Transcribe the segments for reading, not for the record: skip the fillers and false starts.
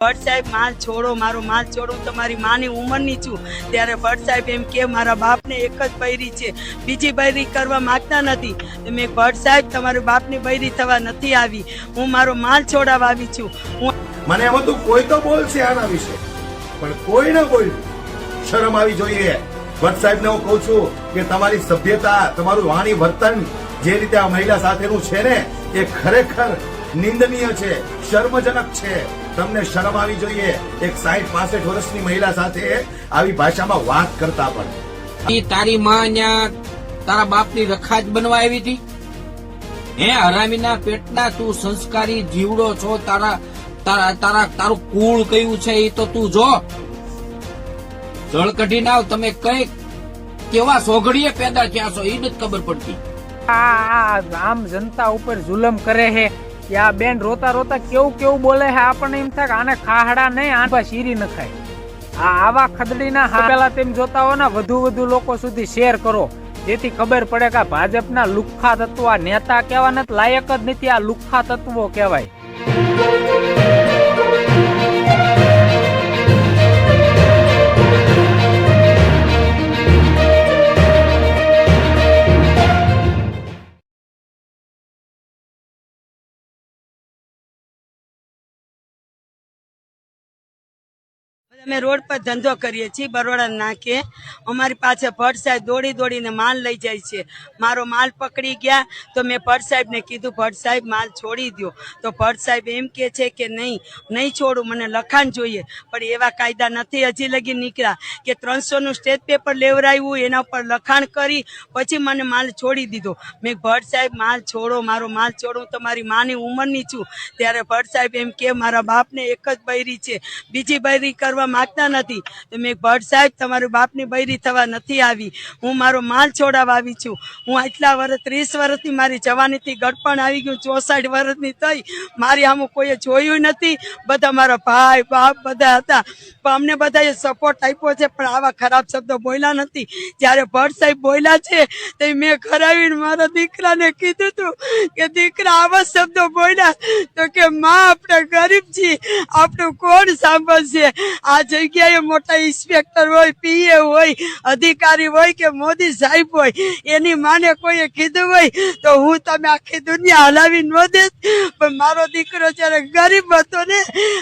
ભટ્ટ સાહેબ માલ છોડો, મારો માલ છોડો. હું તમારી માની ઉંમરની છું. ત્યારે ભટ્ટ સાહેબ એમ કે મારા બાપને એક જ બૈરી છે, બીજી બૈરી કરવા માંગતા નથી. મેં ભટ્ટ સાહેબ તમારા બાપની બૈરી થવા નથી આવી, હું મારો માલ છોડાવવા આવી છું. મને એમ હતું કોઈ તો બોલશે આના વિશે, પણ કોઈ ન બોલ્યું. શરમ આવી જોઈએ. ભટ્ટ સાહેબને હું કહું છું કે તમારી સભ્યતા, તમારું વાણી વર્તન જે રીતે આ મહિલા સાથેનું છે ને, એ ખરેખર નિંદનીય છે, શર્મજનક છે. તમને શરમ આવી જોઈએ એક 60-65 વર્ષની મહિલા સાથે આવી ભાષામાં વાત કરતા. પણ તારી માં તારા બાપની રખાજ બનવા આવી હતી? હે હરામીના પેટના, તું સંસ્કારી જીવડો છો. તારું કુળ કયું છે એ તો તું જો. જળ કઢી નાવ. તમે કઈ કેવા સોઘડીએ પેદા થયા છો એ નથી ખબર પડતી. આમ જનતા ઉપર જુલમ કરે છે કે આ બેન રોતા રોતા કેવું બોલે છે. આપણને એમ થાય કે આને ખાહડા નહીં, આને શીરી નખાય. આવા ખદડીના પેલા તેમ જોતા હો ને વધુ લોકો સુધી શેર કરો, જેથી ખબર પડે કે ભાજપના લુખ્ખા તત્વો, આ નેતા કહેવા નથી લાયક જ નથી, આ લુખ્ખા તત્વો કહેવાય. અમે રોડ પર ધંધો કરીએ છીએ, બરોડા નાકે. અમારી પાસે ભટ્ટ સાહેબ દોડીને માલ લઈ જાય છે. મારો માલ પકડી ગયા તો મેં ભટ્ટ સાહેબને કીધું, ભટ્ટ સાહેબ માલ છોડી દો. તો ભટ્ટ સાહેબ એમ કે છે કે નહીં છોડું, મને લખાણ જોઈએ. પણ એવા કાયદા નથી હજી લગી નીકળ્યા કે 300નું સ્ટેટ પેપર લેવરાયું, એના પર લખાણ કરી પછી મને માલ છોડી દીધો. મેં ભટ્ટ સાહેબ માલ છોડો, મારો માલ છોડો. હું તમારી માની ઉંમરની છું. ત્યારે ભટ્ટ સાહેબ એમ કે મારા બાપને એક જ બૈરી છે, બીજી બૈરી કરવા માંગતા નથી. તો મેં ભટ્ટ સાહેબ તમારા બાપની બૈરી થવા નથી આવી, હું મારો માલ છોડાવવા આવી છું. હું આટલા વર્ષ 30 વર્ષથી મારી જવાનીથી ગડપણ આવી ગયું, 64 વર્ષની થઈ. મારી આમ કોઈએ જોયું નથી. બધા મારા ભાઈ બાપ બધા હતા, પણ અમને બધાએ સપોર્ટ આપ્યો છે, પણ આવા ખરાબ શબ્દો બોલ્યા નથી. જ્યારે ભટ્ટ સાહેબ બોલ્યા છે તો મેં કરાવીને મારા દીકરાને કીધું હતું કે દીકરા આવા શબ્દો બોલ્યા તો કે માં આપણે ગરીબ છીએ, આપણું કોણ સાંભળશે? આ જગ્યાએ મોટા ઇન્સ્પેક્ટર હોય, પીએ હોય, અધિકારી હોય કે મોદી સાહેબ હોય, એની માને કોઈએ કીધું હોય તો હું તમે આખી દુનિયા હલાવી ન દેત. પણ મારો દીકરો જયારે ગરીબ હતો ને,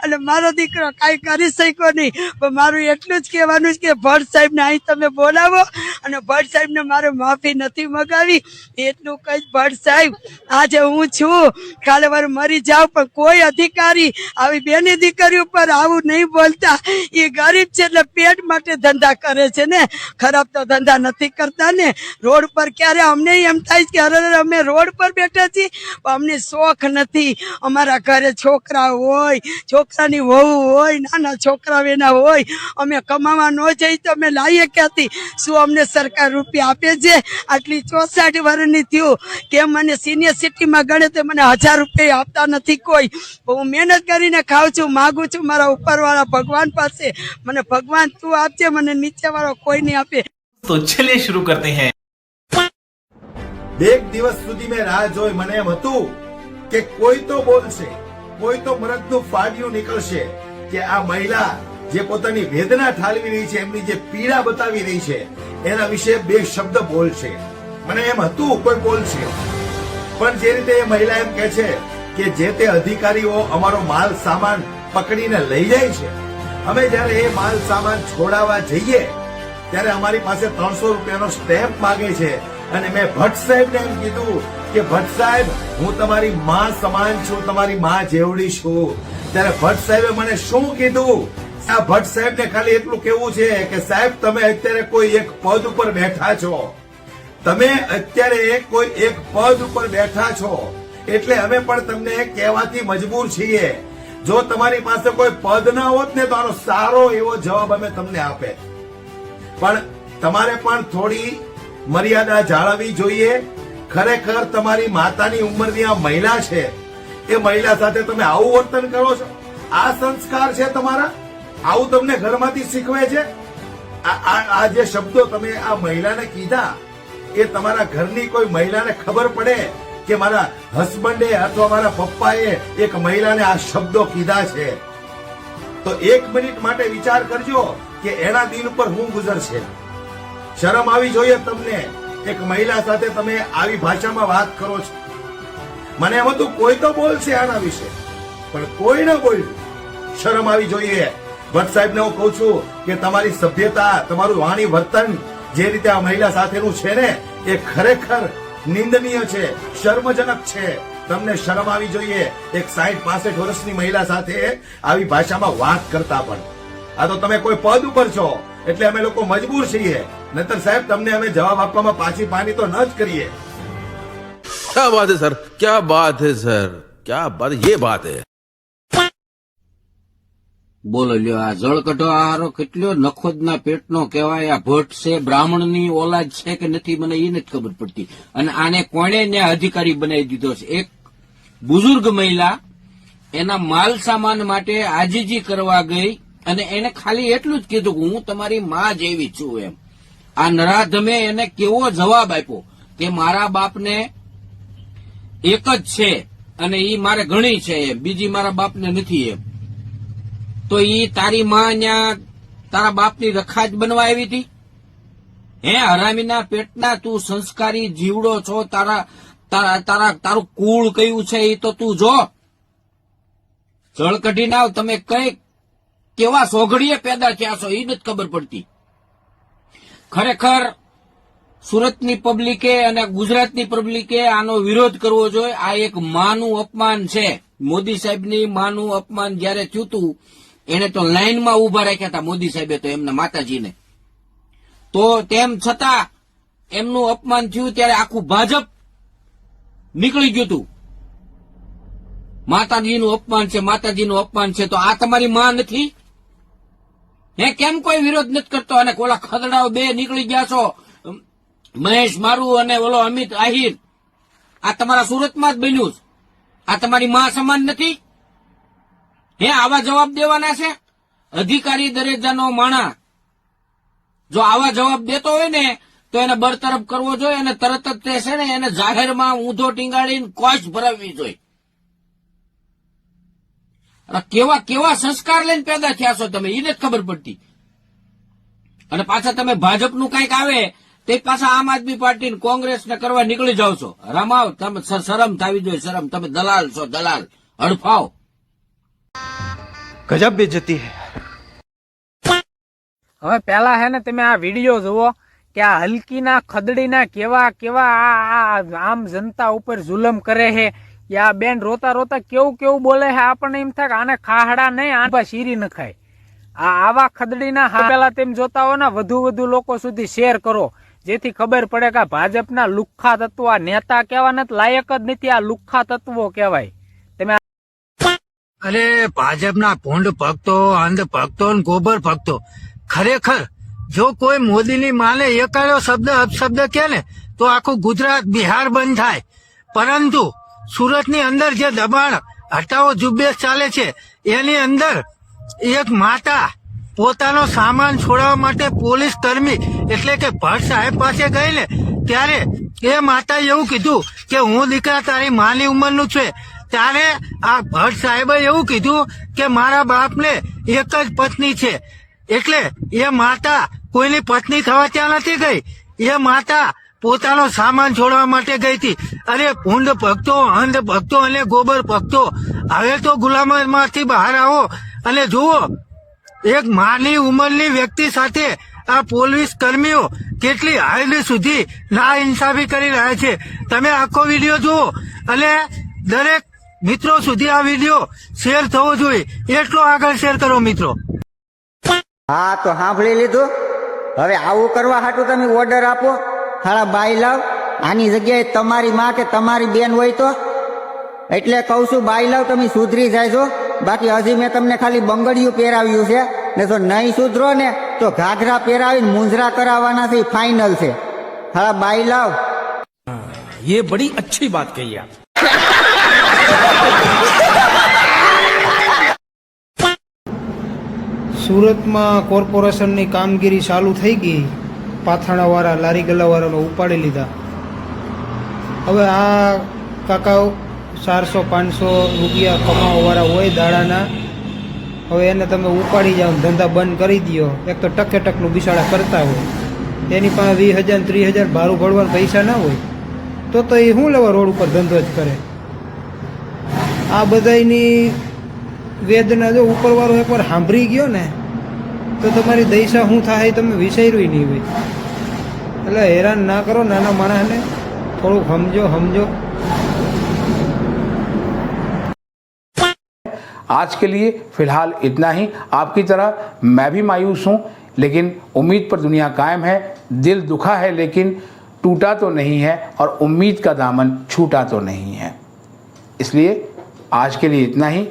અને મારો દીકરો કાંઈ કરી શક્યો નહીં. પણ મારું એટલું જ કહેવાનું છે કે ભટ્ટ સાહેબને અહીં તમે બોલાવો, અને ભટ્ટ સાહેબને મારે માફી નથી મગાવી એટલું કઈ. ભટ્ટ સાહેબ આજે હું છું, કાલે વાર મરી જાવ, પણ કોઈ અધિકારી આવી બેની દીકરી ઉપર આવું નહીં બોલતા. એ ગરીબ છે એટલે પેટ માટે ધંધા કરે છે ને, ખરાબ તો ધંધા નથી કરતા ને. રોડ પર ક્યારે અમને એમ થાય કે અરે અમે રોડ પર બેઠા છીએ, પણ અમને શોખ નથી. અમારા ઘરે છોકરા હોય, છોકરાની વહુ હોય, નાના છોકરા એના હોય, અમે કમાવા ન જઈ તો અમે લાવીએ ક્યાંથી? શું અમને સરકાર રૂપિયા આપે છે? આટલી 64 વર્ષની થયું કે મને સિનિયર સિટીમાં ગણે તો મને 1000 રૂપિયા આપતા નથી કોઈ. હું મહેનત કરીને ખાઉં છું, માગું છું મારા ઉપરવાળા ભગવાન પાસે. મને ભગવાન તું આપજે, મને નીચે વાળો કોઈ નહીં આપે. તો ચલિए शुरू करते हैं. એક દિવસ સુધી મેં રાહ જોઈ. મને એમ હતું કે કોઈ તો બોલશે, કોઈ તો મરદનું ફાડ્યું નીકળશે કે આ મહિલા જે પોતાની વેદના ઠાલવી રહી છે, એમની જે પીડા બતાવી રહી છે, એના વિશે 2 શબ્દ બોલશે. મને એમ હતું કોઈ બોલશે. પણ જે રીતે એ મહિલા એમ કે છે કે જે તે અધિકારીઓ અમારો માલ સામાન પકડીને લઈ જાય છે, અમે જયારે એ માલ સામાન છોડાવવા જઈએ ત્યારે અમારી પાસે 300 રૂપિયાનો સ્ટેમ્પ માંગે છે. અને મેં ભટ્ટ સાહેબને એમ કીધું કે ભટ્ટ સાહેબ હું તમારી માં સમાન છું, તમારી માં જેવડી છું. ત્યારે ભટ્ટ સાહેબે મને શું કીધું? આ ભટ્ટ સાહેબને ખાલી એટલું કેવું છે કે સાહેબ તમે અત્યારે કોઈ એક પદ ઉપર બેઠા છો, તમે અત્યારે કોઈ એક પદ ઉપર બેઠા છો, એટલે અમે પણ તમને કહેવાથી મજબૂર છીએ. જો તમારી પાસે કોઈ પદ ના હોત ને તો આનો સારો એવો જવાબ અમે તમને આપે. પણ તમારે પણ થોડી મર્યાદા જાળવવી જોઈએ. ખરેખર તમારી માતાની ઉંમરની આ મહિલા છે, એ મહિલા સાથે તમે આવું વર્તન કરો છો? આ સંસ્કાર છે તમારા? આવું તમને ઘરમાંથી શીખવે છે? આ જે શબ્દો તમે આ મહિલાને કીધા, એ તમારા ઘરની કોઈ મહિલાને ખબર પડે કે મારા હસબન્ડે અથવા મારા પપ્પાએ એક મહિલાને આ શબ્દો કીધા છે, તો 1 મિનિટ માટે વિચાર કરજો કે એના દિલ ઉપર શું ગુજરશે. શરમ આવી જોઈએ તમને. એક મહિલા સાથે તમે આવી ભાષામાં વાત કરો છો. મને એમ હતું કોઈ તો બોલશે આના વિશે, પણ કોઈ ન બોલ્યું. શરમ આવી જોઈએ. ભટ્ટ સાહેબને હું કહું છું કે તમારી સભ્યતા, તમારું વાણી વર્તન જે રીતે આ મહિલા સાથેનું છે ને, એ ખરેખર નિંદનીય છે, શર્મજનક છે. તમને શરમ આવી જોઈએ એક 60-65 વર્ષની મહિલા સાથે આવી ભાષામાં વાત કરતા. પણ આ તો તમે કોઈ પદ ઉપર છો એટલે અમે લોકો મજબૂર છીએ, નહીતર સાહેબ તમને અમે જવાબ આપવામાં પાછી પાની તો ન જ કરીએ. क्या बात है सर, क्या बात है सर, क्या बात, ये बात है. બોલો લ્યો, આ જળકઢો આહારો કેટલો નખોદના પેટનો કહેવાય. આ ભટ્ટ છે, બ્રાહ્મણની ઓલાદ છે કે નથી મને એ નથી ખબર પડતી. અને આને કોણે ન્યાય અધિકારી બનાવી દીધો છે? એક બુઝુર્ગ મહિલા એના માલ સામાન માટે આજીજી કરવા ગઈ અને એને ખાલી એટલું જ કીધું કે હું તમારી માં જેવી છું એમ. આ નરાધમે એને કેવો જવાબ આપ્યો કે મારા બાપને એક જ છે અને ઈ મારે ઘણી છે એમ, બીજી મારા બાપને નથી એમ. તો ઈ તારી માં ન્યા તારા બાપની રખા જ બનવા આવી હતી? હે હરામીના પેટના, તું સંસ્કારી જીવડો છો. તારું કુળ કયું છે એ તો તું જો. જળ કઢી નાવ. તમે કઈ કેવા સોઘડીએ પેદા થયા છો એ નથી ખબર પડતી. ખરેખર સુરતની પબ્લિકે અને ગુજરાતની પબ્લિકે આનો વિરોધ કરવો જોઈએ. આ એક માનું અપમાન છે. મોદી સાહેબની માનું અપમાન જયારે થયું હતું, એને તો લાઈનમાં ઉભા રાખ્યા હતા મોદી સાહેબે તો એમના માતાજીને. તો તેમ છતાં એમનું અપમાન થયું ત્યારે આખું ભાજપ નીકળી ગયું હતું. માતાજીનું અપમાન છે, માતાજીનું અપમાન છે. તો આ તમારી માં નથી? હે, કેમ કોઈ વિરોધ નથી કરતો? અને ઓલા ખદડાઓ બે નીકળી ગયા છો, મહેશ મારું અને ઓલો અમિત આહિર. આ તમારા સુરતમાં જ બન્યું છે. આ તમારી માં સમાન નથી? હે, આવા જવાબ દેવાના છે? અધિકારી દરેજાનો માણા જો આવા જવાબ દેતો હોય ને તો એને બરતરફ કરવો જોઈએ અને તરત જ તે છે ને એને જાહેરમાં ઊંધો ટીંગાડીને કોશ ભરાવવી જોઈએ. કેવા કેવા સંસ્કાર લઈને પેદા થયા છો તમે, એ નથી ખબર પડતી. અને પાછા તમે ભાજપનું કંઈક આવે તે પાછા આમ આદમી પાર્ટી ને કોંગ્રેસ ને કરવા નીકળી જાવ છો. રમાવ, તમે શરમ થવી જોઈએ, શરમ. તમે દલાલ છો, દલાલ, હડફાવ. ગજબ બેઇજ્જતી હે. હવે પેલા હે ને તમે આ વિડીયો જુઓ કે આ હલકીના ખદડીના કેવા કેવા આ આમ જનતા ઉપર જુલમ કરે છે. કે આ બેન રોતા રોતા કેવું કેવું બોલે છે. આપણને એમ થાય કે આને ખાહડા નહીં, આ શીરી નખાય. આ આવા ખદડીના પેલા તેમ જોતા હો ને વધુ લોકો સુધી શેર કરો, જેથી ખબર પડે કે ભાજપના લુખ્ખા તત્વો, આ નેતા કહેવાના લાયક જ નથી, આ લુખ્ખા તત્વો કહેવાય. તમે અરે ભાજપના ભૂંડ ભક્તો, અંધ ભક્તો, ગોબર ભક્તો, ખરેખર જો કોઈ મોદીની માને એકાયો શબ્દ અપશબ્દ કે ને તો આખું ગુજરાત બિહાર બંધ થાય. પરંતુ સુરતની અંદર જે દબાણ હટાવો ઝુંબેશ ચાલે છે એની અંદર એક માતા પોતાનો સામાન છોડાવવા માટે પોલીસ કર્મી એટલે કે ભટ્ટ સાહેબ પાસે ગઈ ને ત્યારે એ માતાએ એવું કીધું કે હું દીકરા તારી માની ઉંમરનું છે. ત્યારે આ ભટ્ટ સાહેબે એવું કીધું કે મારા બાપને એક જ પત્ની છે. એટલે એ માતા કોઈની પત્ની થવા ત્યાં નથી ગઈ, એ માતા પોતાનો સામાન છોડવા માટે ગઈ હતી. અરે ભૂંડ ભક્તો, અંધ ભક્તો અને ગોબર ભક્તો, હવે તો ગુલામીમાંથી બહાર આવો અને જુઓ એક માની ઉંમરની વ્યક્તિ સાથે આ પોલીસ કર્મીઓ કેટલી હદ સુધી ના ઇન્સાફી કરી રહ્યા છે. તમે આખો વિડીયો જુઓ અને દરેક મિત્રો સુધી આ વિડીયો શેર થવો જોઈએ, એટલો આગળ શેર કરો મિત્રો. હા તો સાંભળી લીધું. હવે આવું કરવા હાટું તમે ઓર્ડર આપો, હાળા બાઈ લાવ. આની જગ્યાએ તમારી માં કે તમારી બેન હોય તો એટલે કહું છું બાઈ લાવ, તમે સુધરી જાયજો. બાકી હજી મેં તમને ખાલી બંગડિયું પહેરાવ્યું છે ને, જો નહીં સુધરો ને તો ઘાઘરા પહેરાવીને મુંજરા કરાવવાના છે, ફાઇનલ છે. હાળા બાઈ લાવ. ये बड़ी अच्छी बात कही आप. સુરતમાં કોર્પોરેશનની કામગીરી ચાલુ થઈ ગઈ. પાથાણાવાળા લારી ગલ્લાવાળાનો ઉપાડી લીધા. હવે આ કાકા 400-500 રૂપિયા કમાવાવાળા હોય દાડાના, હવે એને તમે ઉપાડી જાઓ, ધંધા બંધ કરી દો. એક તો ટકે ટકનું બિસાડા કરતા હોય, એની પાસે 20,000 ને 30,000 ભાડું ભરવાના પૈસા ના હોય તો એ શું લેવા રોડ ઉપર ધંધો જ કરે. આ બધાની વેદના જો ઉપરવાળો એકવાર સાંભળી ગયો ને તો તમારી દશા શું થાય તમે વિચાર્યું નહીં હોય. એટલે હેરાન ના કરો નાના માણસને, થોડુંક સમજો. आज के लिए फिलहाल इतना ही. आपकी तरह मैं भी मायूस हूँ, लेकिन उम्मीद पर दुनिया कायम है. दिल दुखा है लेकिन टूटा तो नहीं है, और उम्मीद का दामन छूटा तो नहीं है. इसलिए आज के लिए इतना ही.